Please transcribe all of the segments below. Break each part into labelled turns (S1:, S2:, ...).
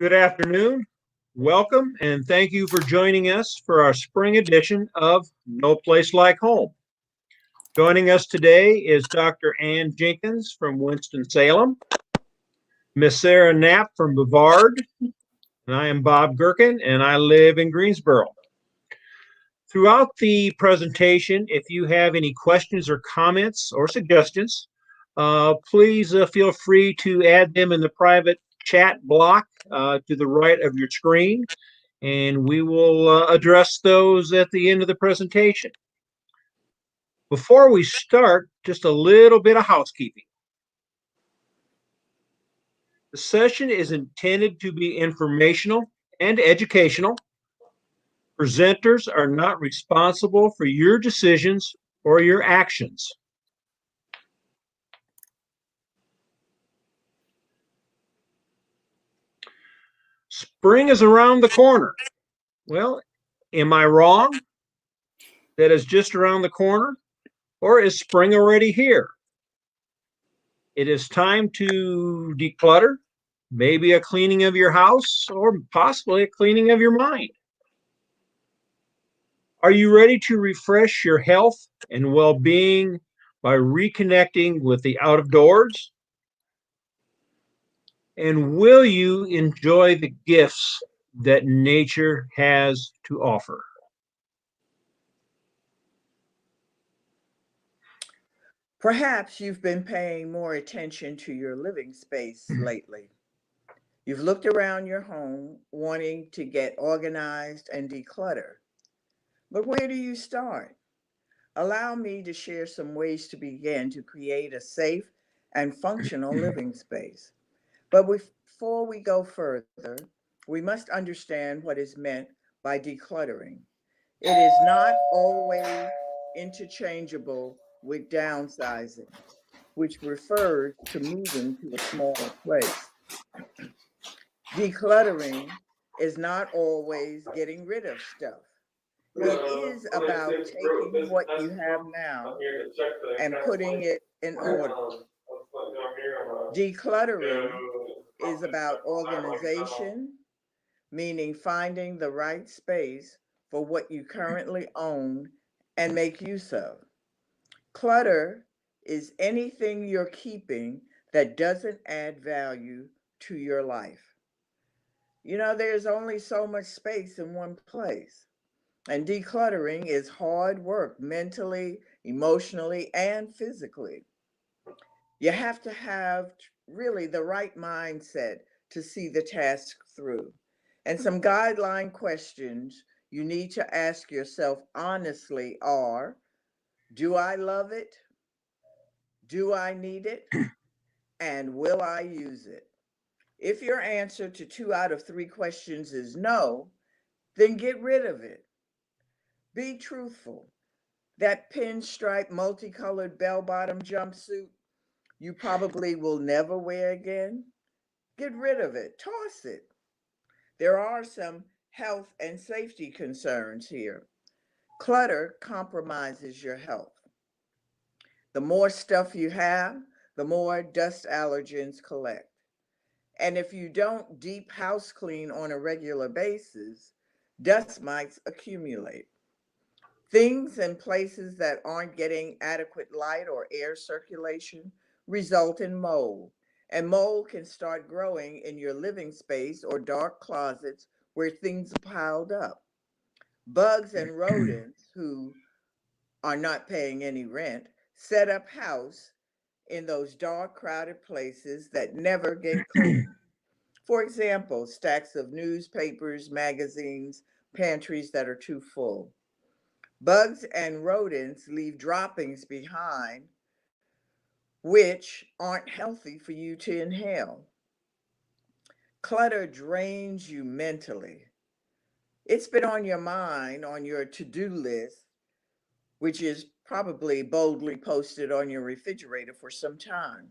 S1: Good afternoon. Welcome and thank you for joining us for our spring edition of No Place Like Home. Joining us today is Dr. Ann Jenkins from Winston-Salem, Miss Sarah Knapp from Bavard, and I am Bob Gherkin and I live in Greensboro. Throughout the presentation, if you have any questions or comments or suggestions, please feel free to add them in the private chat block to the right of your screen, and we will address those at the end of the presentation. Before we start, just a little bit of housekeeping. The session is intended to be informational and educational. Presenters are not responsible for your decisions or your actions. Spring is around the corner. Well, am I wrong that it's just around the corner? Or is spring already here? It is time to declutter, maybe a cleaning of your house or possibly a cleaning of your mind. Are you ready to refresh your health and well-being by reconnecting with the out of doors? And will you enjoy the gifts that nature has to offer?
S2: Perhaps you've been paying more attention to your living space lately. You've looked around your home wanting to get organized and declutter. But where do you start? Allow me to share some ways to begin to create a safe and functional living space. But before we go further, we must understand what is meant by decluttering. It is not always interchangeable with downsizing, which refers to moving to a smaller place. Decluttering is not always getting rid of stuff. It is about taking what you have now and putting it in order. Decluttering is about organization, meaning finding the right space for what you currently own and make use of. Clutter is anything you're keeping that doesn't add value to your life. There's only so much space in one place. And decluttering is hard work mentally, emotionally, and physically. You have to have really the right mindset to see the task through. And some guideline questions you need to ask yourself honestly are: do I love it? Do I need it? And will I use it? If your answer to 2 out of 3 questions is no, then get rid of it. Be truthful. That pinstripe multicolored bell bottom jumpsuit you probably will never wear again, get rid of it, toss it. There are some health and safety concerns here. Clutter compromises your health. The more stuff you have, the more dust allergens collect. And if you don't deep house clean on a regular basis, dust mites accumulate. Things and places that aren't getting adequate light or air circulation result in mold. And mold can start growing in your living space or dark closets where things are piled up. Bugs and rodents who are not paying any rent set up house in those dark, crowded places that never get cleaned. For example, stacks of newspapers, magazines, pantries that are too full. Bugs and rodents leave droppings behind, which aren't healthy for you to inhale. Clutter drains you mentally. It's been on your mind, on your to do list, which is probably boldly posted on your refrigerator for some time.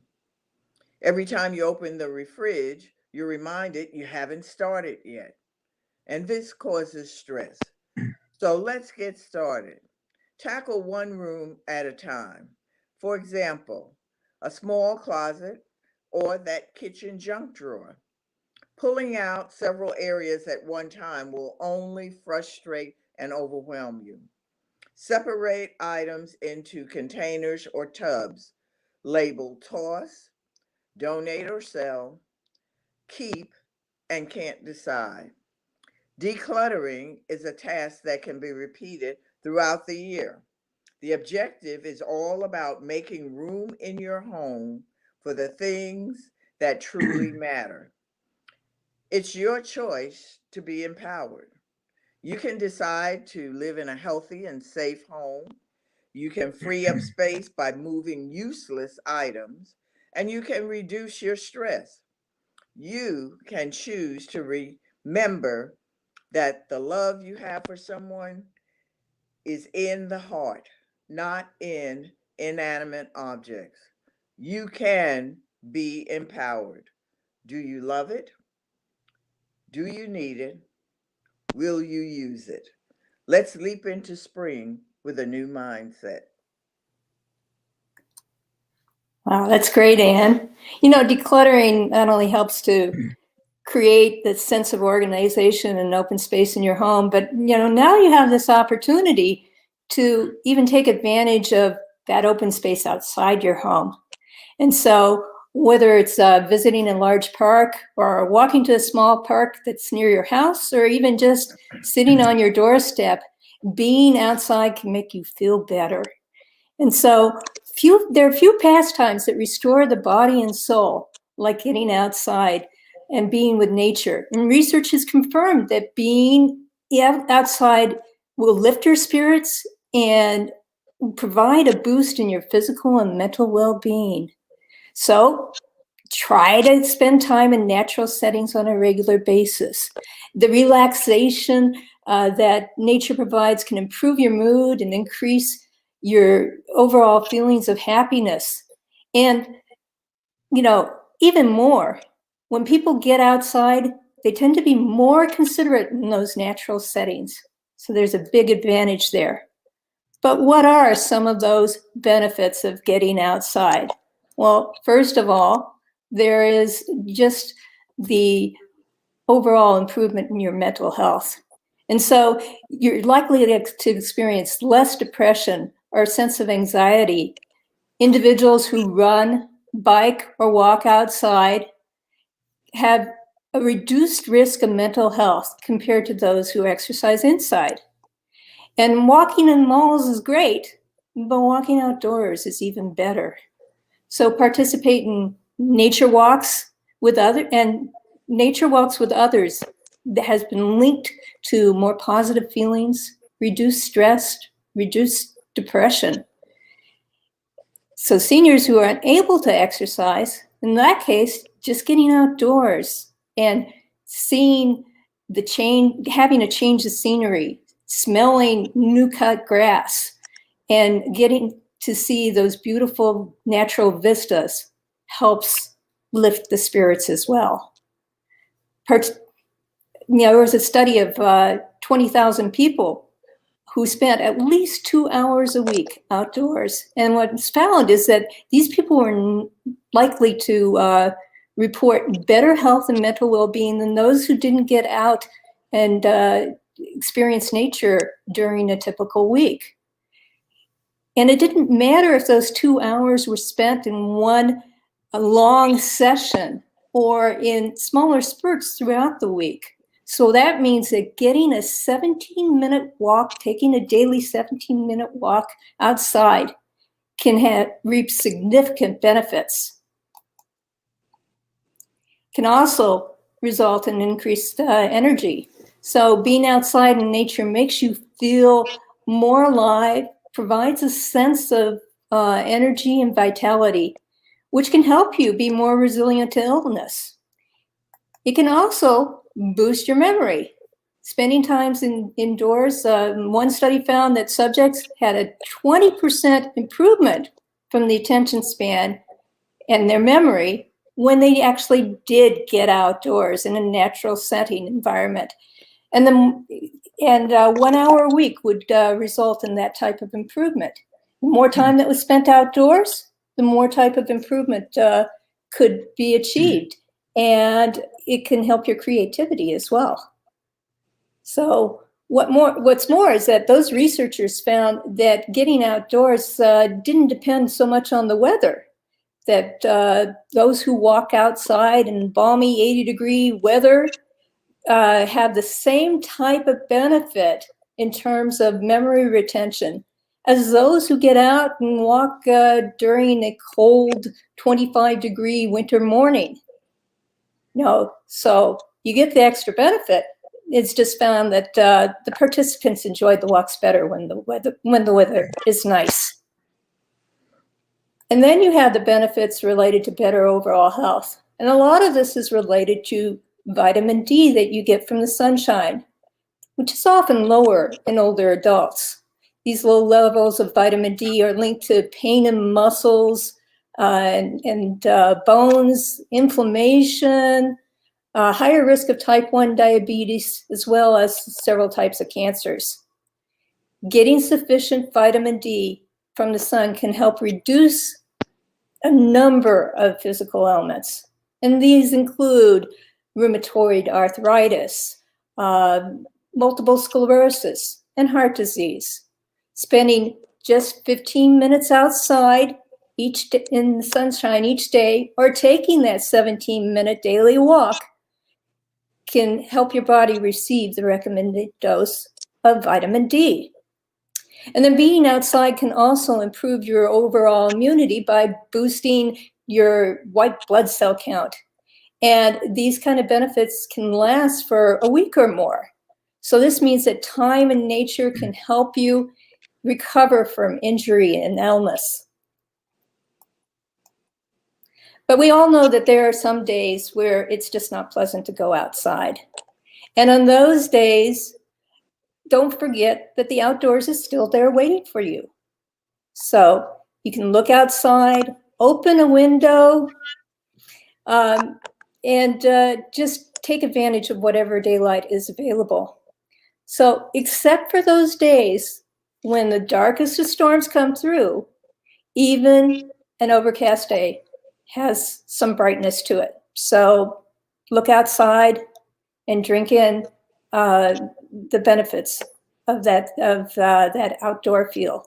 S2: Every time you open the fridge, you're reminded you haven't started yet. And this causes stress. So let's get started. Tackle one room at a time. For example, a small closet or that kitchen junk drawer. Pulling out several areas at one time will only frustrate and overwhelm you. Separate items into containers or tubs labeled toss, donate or sell, keep, and can't decide. Decluttering is a task that can be repeated throughout the year. The objective is all about making room in your home for the things that truly matter. It's your choice to be empowered. You can decide to live in a healthy and safe home. You can free up space by moving useless items, and you can reduce your stress. You can choose to remember that the love you have for someone is in the heart, not in inanimate objects. You can be empowered. Do you love it? Do you need it? Will you use it? Let's leap into spring with a new mindset.
S3: Wow, that's great, Anne. Decluttering not only helps to create the sense of organization and open space in your home, but now you have this opportunity to even take advantage of that open space outside your home. And so whether it's visiting a large park or walking to a small park that's near your house, or even just sitting on your doorstep, being outside can make you feel better. And so there are few pastimes that restore the body and soul, like getting outside and being with nature. And research has confirmed that being outside will lift your spirits and provide a boost in your physical and mental well-being. So try to spend time in natural settings on a regular basis. The relaxation that nature provides can improve your mood and increase your overall feelings of happiness. And, even more, when people get outside, they tend to be more considerate in those natural settings. So there's a big advantage there. But what are some of those benefits of getting outside? Well, first of all, there is just the overall improvement in your mental health. And so you're likely to experience less depression or a sense of anxiety. Individuals who run, bike, or walk outside have a reduced risk of mental health compared to those who exercise inside. And walking in malls is great, but walking outdoors is even better. So participate in nature walks with others that has been linked to more positive feelings, reduced stress, reduced depression. So seniors who are unable to exercise, in that case, just getting outdoors and seeing the change, having a change of scenery, smelling new cut grass, and getting to see those beautiful natural vistas helps lift the spirits as well. There was a study of 20,000 people who spent at least 2 hours a week outdoors. And what's found is that these people were likely to report better health and mental well-being than those who didn't get out and experience nature during a typical week. And it didn't matter if those 2 hours were spent in a long session or in smaller spurts throughout the week. So that means that getting a 17-minute walk, taking a daily 17-minute walk outside can reap significant benefits. Can also result in increased energy. So being outside in nature makes you feel more alive, provides a sense of energy and vitality, which can help you be more resilient to illness. It can also boost your memory. Spending time indoors, one study found that subjects had a 20% improvement from the attention span and their memory when they actually did get outdoors in a natural setting environment. And 1 hour a week would result in that type of improvement. The more time that was spent outdoors, the more type of improvement could be achieved. and it can help your creativity as well. So what's more is that those researchers found that getting outdoors didn't depend so much on the weather, that those who walk outside in balmy 80-degree weather have the same type of benefit in terms of memory retention as those who get out and walk during a cold 25-degree winter morning. So you get the extra benefit. It's just found that the participants enjoyed the walks better when the weather is nice. And then you have the benefits related to better overall health. And a lot of this is related to vitamin D that you get from the sunshine, which is often lower in older adults. These low levels of vitamin D are linked to pain in muscles and bones, inflammation, higher risk of type 1 diabetes, as well as several types of cancers. Getting sufficient vitamin D from the sun can help reduce a number of physical ailments. And these include rheumatoid arthritis, multiple sclerosis, and heart disease. Spending just 15 minutes outside in the sunshine each day, or taking that 17-minute daily walk, can help your body receive the recommended dose of vitamin D. And then being outside can also improve your overall immunity by boosting your white blood cell count. And these kind of benefits can last for a week or more. So this means that time in nature can help you recover from injury and illness. But we all know that there are some days where it's just not pleasant to go outside. And on those days, don't forget that the outdoors is still there waiting for you. So you can look outside, open a window, and just take advantage of whatever daylight is available. So except for those days when the darkest of storms come through, even an overcast day has some brightness to it. So look outside and drink in the benefits of that outdoor feel.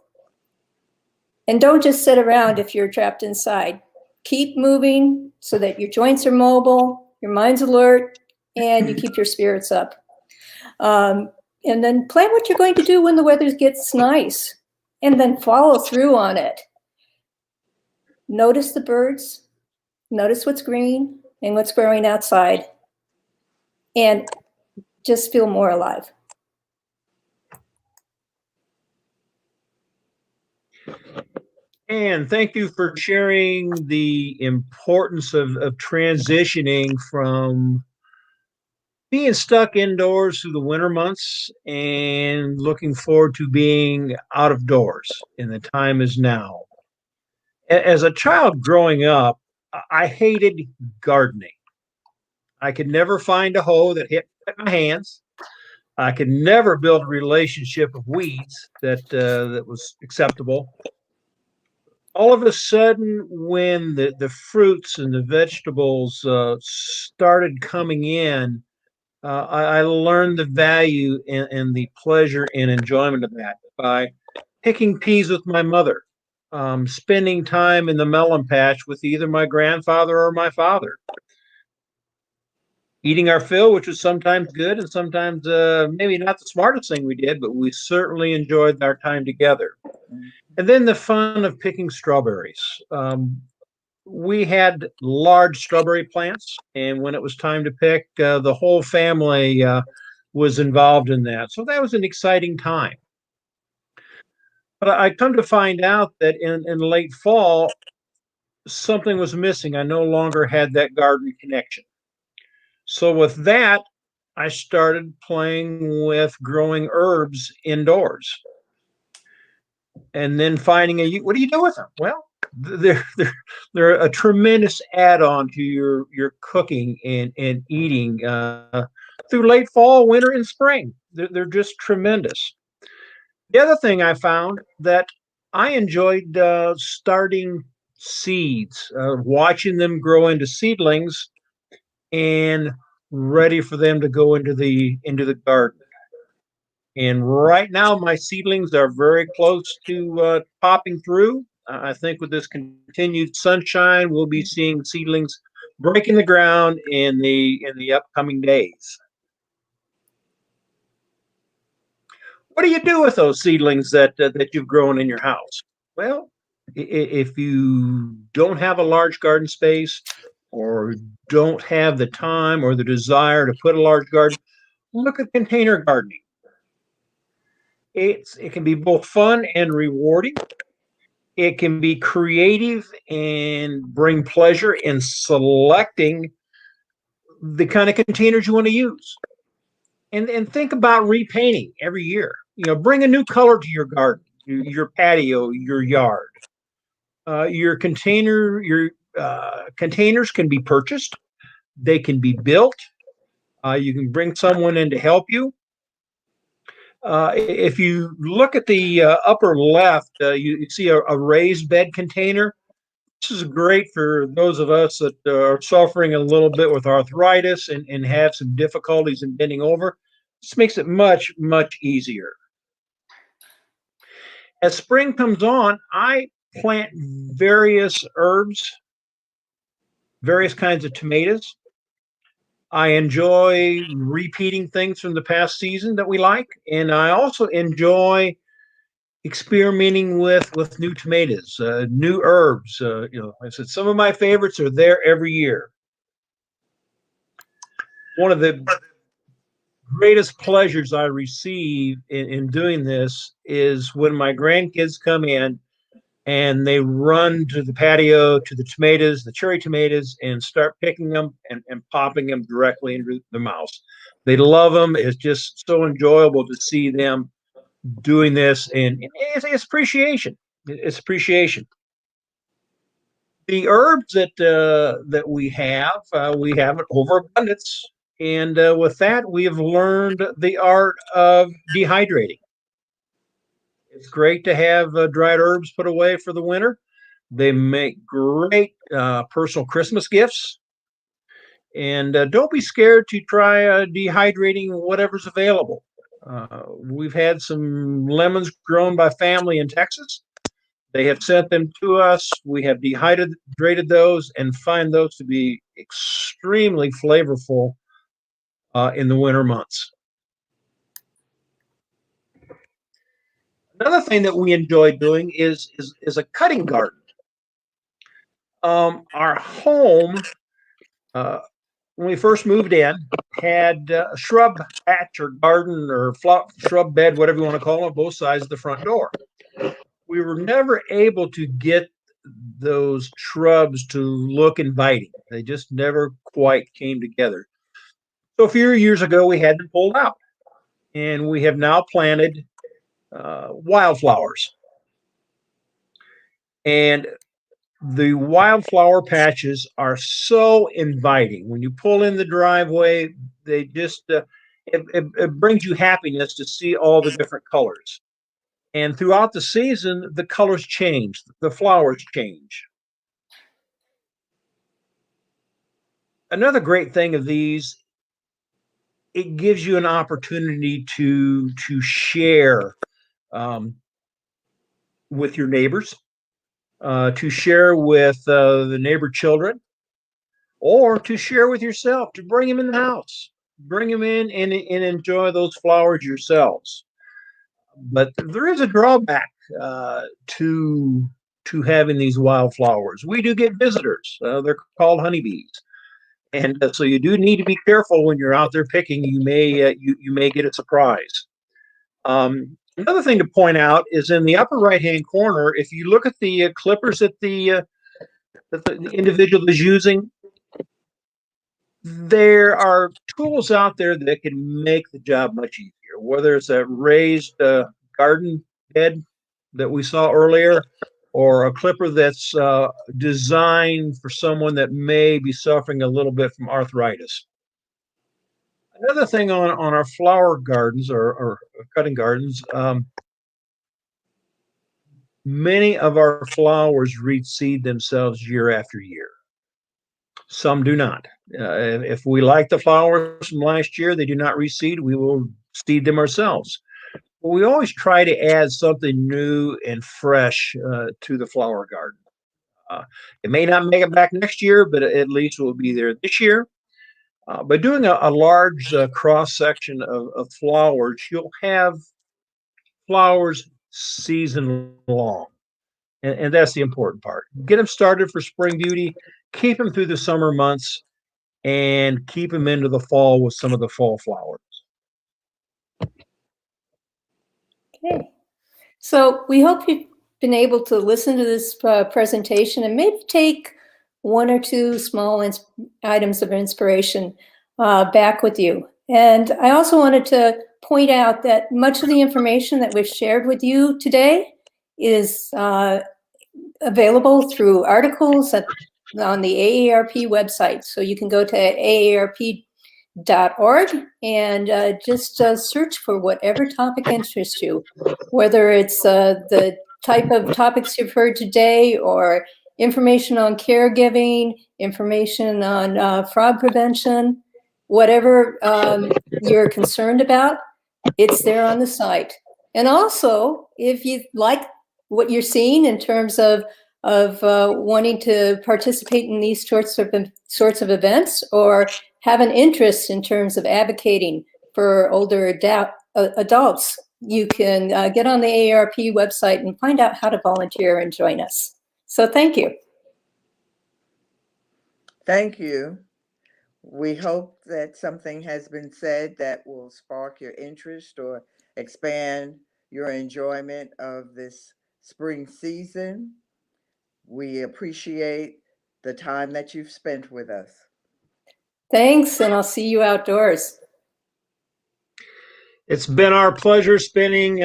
S3: And don't just sit around if you're trapped inside. Keep moving so that your joints are mobile, your mind's alert, and you keep your spirits up. And then plan what you're going to do when the weather gets nice, and then follow through on it. Notice the birds, notice what's green and what's growing outside, and just feel more alive.
S1: And thank you for sharing the importance of transitioning from being stuck indoors through the winter months and looking forward to being out of doors, and the time is now. As a child growing up, I hated gardening. I could never find a hoe that hit my hands. I could never build a relationship of weeds that was acceptable. All of a sudden, when the fruits and the vegetables started coming in, I learned the value and the pleasure and enjoyment of that by picking peas with my mother, spending time in the melon patch with either my grandfather or my father, eating our fill, which was sometimes good and sometimes maybe not the smartest thing we did, but we certainly enjoyed our time together. And then the fun of picking strawberries. We had large strawberry plants, and when it was time to pick, the whole family was involved in that. So that was an exciting time. But I come to find out that in late fall, something was missing. I no longer had that garden connection. So with that, I started playing with growing herbs indoors. And then finding what do you do with them? Well, they're a tremendous add-on to your cooking and eating through late fall, winter, and spring. They're just tremendous. The other thing I found that I enjoyed starting seeds, watching them grow into seedlings, and ready for them to go into the garden. And right now, my seedlings are very close to popping through. I think with this continued sunshine, we'll be seeing seedlings breaking the ground in the upcoming days. What do you do with those seedlings that you've grown in your house? Well, if you don't have a large garden space or don't have the time or the desire to put a large garden, look at container gardening. It can be both fun and rewarding. It can be creative and bring pleasure in selecting the kind of containers you want to use. And think about repainting every year. Bring a new color to your garden, your patio, your yard. Your containers can be purchased. They can be built. You can bring someone in to help you. If you look at the upper left, you see a raised bed container. This is great for those of us that are suffering a little bit with arthritis and have some difficulties in bending over. This makes it much, much easier. As spring comes on, I plant various herbs, various kinds of tomatoes. I enjoy repeating things from the past season that we like, and I also enjoy experimenting with new tomatoes, new herbs. I said some of my favorites are there every year. One of the greatest pleasures I receive in doing this is when my grandkids come in and they run to the patio to the tomatoes, the cherry tomatoes, and start picking them and popping them directly into their mouths. They love them. It's just so enjoyable to see them doing this, and it's appreciation. It's appreciation. The herbs that we have an overabundance, and with that, we have learned the art of dehydrating. It's great to have dried herbs put away for the winter. They make great personal Christmas gifts. And don't be scared to try dehydrating whatever's available. We've had some lemons grown by family in Texas. They have sent them to us. We have dehydrated those and find those to be extremely flavorful in the winter months. Another thing that we enjoy doing is a cutting garden. Our home, when we first moved in, had a shrub patch or garden or shrub bed, whatever you want to call it, on both sides of the front door. We were never able to get those shrubs to look inviting. They just never quite came together. So a few years ago, we had them pulled out, and we have now planted wildflowers. And the wildflower patches are so inviting. When you pull in the driveway, they just it brings you happiness to see all the different colors. And throughout the season, the colors change, the flowers change. Another great thing of these, it gives you an opportunity to share with your neighbors, to share with the neighbor children, or to share with yourself, to bring them in the house, bring them in and enjoy those flowers yourselves. But there is a drawback to having these wildflowers. We do get visitors. They're called honeybees, and so you do need to be careful when you're out there picking. You may get a surprise. Another thing to point out is in the upper right-hand corner. If you look at the clippers that the individual is using, there are tools out there that can make the job much easier. Whether it's a raised garden bed that we saw earlier, or a clipper that's designed for someone that may be suffering a little bit from arthritis. Another thing on our flower gardens or cutting gardens, many of our flowers reseed themselves year after year. Some do not. If we like the flowers from last year, they do not reseed, we will seed them ourselves. But we always try to add something new and fresh to the flower garden. It may not make it back next year, but at least we'll be there this year. By doing a large cross section of flowers, you'll have flowers season long. And that's the important part. Get them started for spring beauty, keep them through the summer months, and keep them into the fall with some of the fall flowers.
S3: Okay. So we hope you've been able to listen to this presentation and maybe take one or two small items of inspiration back with you. And I also wanted to point out that much of the information that we've shared with you today is available through articles on the AARP website. So you can go to AARP.org and just search for whatever topic interests you, whether it's the type of topics you've heard today or information on caregiving, information on fraud prevention, whatever you're concerned about, it's there on the site. And also, if you like what you're seeing in terms of wanting to participate in these sorts of events, or have an interest in terms of advocating for older adults, you can get on the AARP website and find out how to volunteer and join us. So thank you.
S2: Thank you. We hope that something has been said that will spark your interest or expand your enjoyment of this spring season. We appreciate the time that you've spent with us.
S3: Thanks, and I'll see you outdoors.
S1: It's been our pleasure spending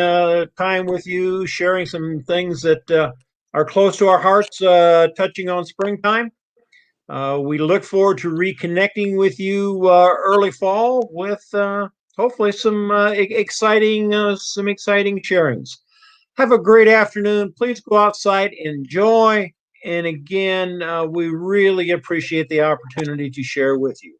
S1: time with you, sharing some things that are close to our hearts, touching on springtime. We look forward to reconnecting with you early fall with hopefully some exciting sharings. Have a great afternoon. Please go outside, enjoy, and again, we really appreciate the opportunity to share with you.